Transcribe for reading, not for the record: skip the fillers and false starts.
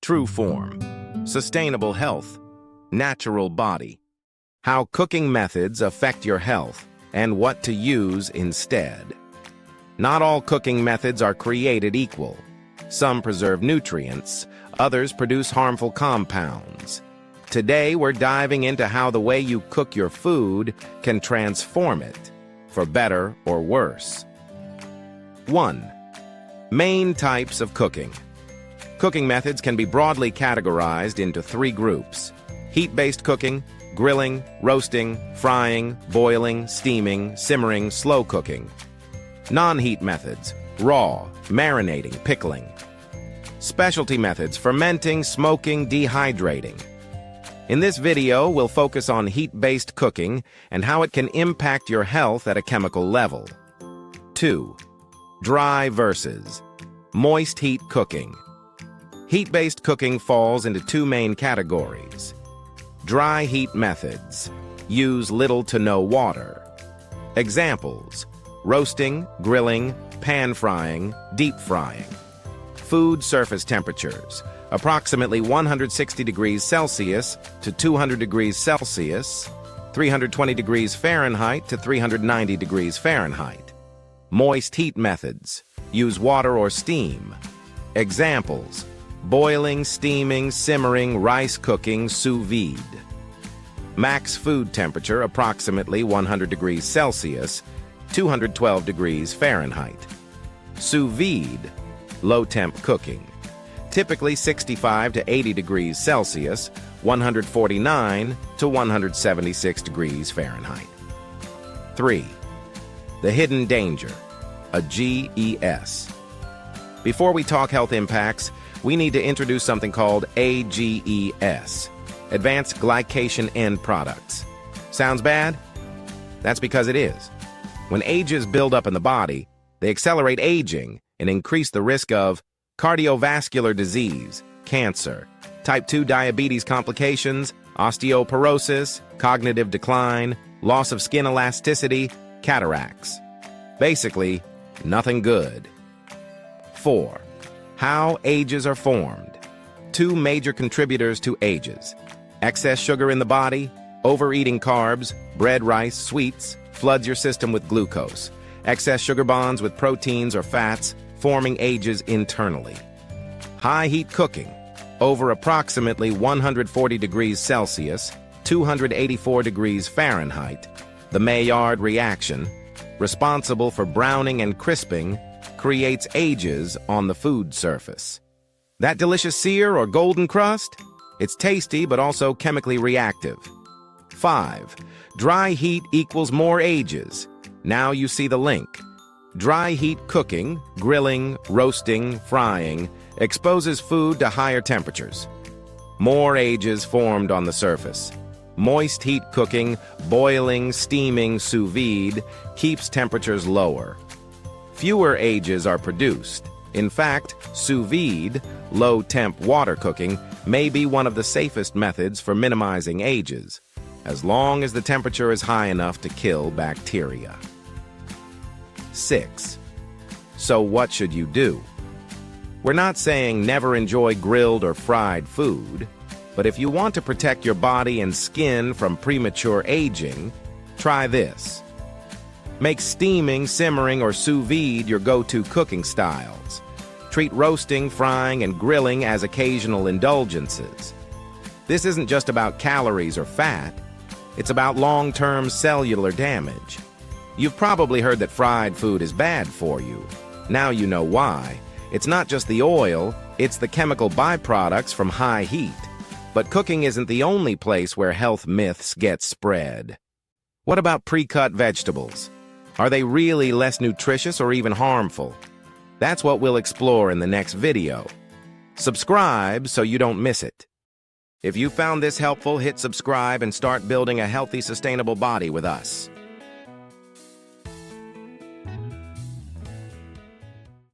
True form, sustainable health, natural body. How cooking methods affect your health and what to use instead. Not all cooking methods are created equal. Some preserve nutrients, others produce harmful compounds. Today, we're diving into how the way you cook your food can transform it, for better or worse. 1. Main types of cooking. Cooking methods can be broadly categorized into 3 groups: heat-based cooking, grilling, roasting, frying, boiling, steaming, simmering, slow cooking. Non-heat methods: raw, marinating, pickling. Specialty methods: fermenting, smoking, dehydrating. In this video, we'll focus on heat-based cooking and how it can impact your health at a chemical level. 2. Dry versus moist heat cooking. Heat-based cooking falls into 2 main categories. Dry heat methods use little to no water. Examples: roasting, grilling, pan frying, deep frying. Food surface temperatures: approximately 160 degrees Celsius to 200 degrees Celsius, 320 degrees Fahrenheit to 390 degrees Fahrenheit. Moist heat methods use water or steam. Examples: boiling, steaming, simmering, rice cooking, sous vide. Max food temperature: approximately 100 degrees Celsius, 212 degrees Fahrenheit. Sous vide, low temp cooking. Typically 65 to 80 degrees Celsius, 149 to 176 degrees Fahrenheit. 3. The hidden danger, a GES. Before we talk health impacts, we need to introduce something called AGES, Advanced Glycation End Products. Sounds bad? That's because it is. When AGEs build up in the body, they accelerate aging and increase the risk of cardiovascular disease, cancer, type 2 diabetes complications, osteoporosis, cognitive decline, loss of skin elasticity, cataracts. Basically, nothing good. 4. How AGEs are formed. 2 major contributors to AGEs: excess sugar in the body, overeating carbs, bread, rice, sweets, floods your system with glucose. Excess sugar bonds with proteins or fats, forming AGEs internally. High heat cooking, over approximately 140 degrees Celsius, 284 degrees Fahrenheit, the Maillard reaction, responsible for browning and crisping, creates AGEs on the food surface. That delicious sear or golden crust? It's tasty but also chemically reactive. 5. Dry heat equals more AGEs. Now you see the link. Dry heat cooking, grilling, roasting, frying, exposes food to higher temperatures. More AGEs formed on the surface. Moist heat cooking, boiling, steaming, sous vide, keeps temperatures lower. Fewer AGEs are produced. In fact, sous vide, low-temp water cooking, may be one of the safest methods for minimizing AGEs, as long as the temperature is high enough to kill bacteria. 6. So what should you do? We're not saying never enjoy grilled or fried food, but if you want to protect your body and skin from premature aging, try this. Make steaming, simmering, or sous vide your go-to cooking styles. Treat roasting, frying, and grilling as occasional indulgences. This isn't just about calories or fat. It's about long-term cellular damage. You've probably heard that fried food is bad for you. Now you know why. It's not just the oil, it's the chemical byproducts from high heat. But cooking isn't the only place where health myths get spread. What about pre-cut vegetables? Are they really less nutritious or even harmful? That's what we'll explore in the next video. Subscribe so you don't miss it. If you found this helpful, hit subscribe and start building a healthy, sustainable body with us.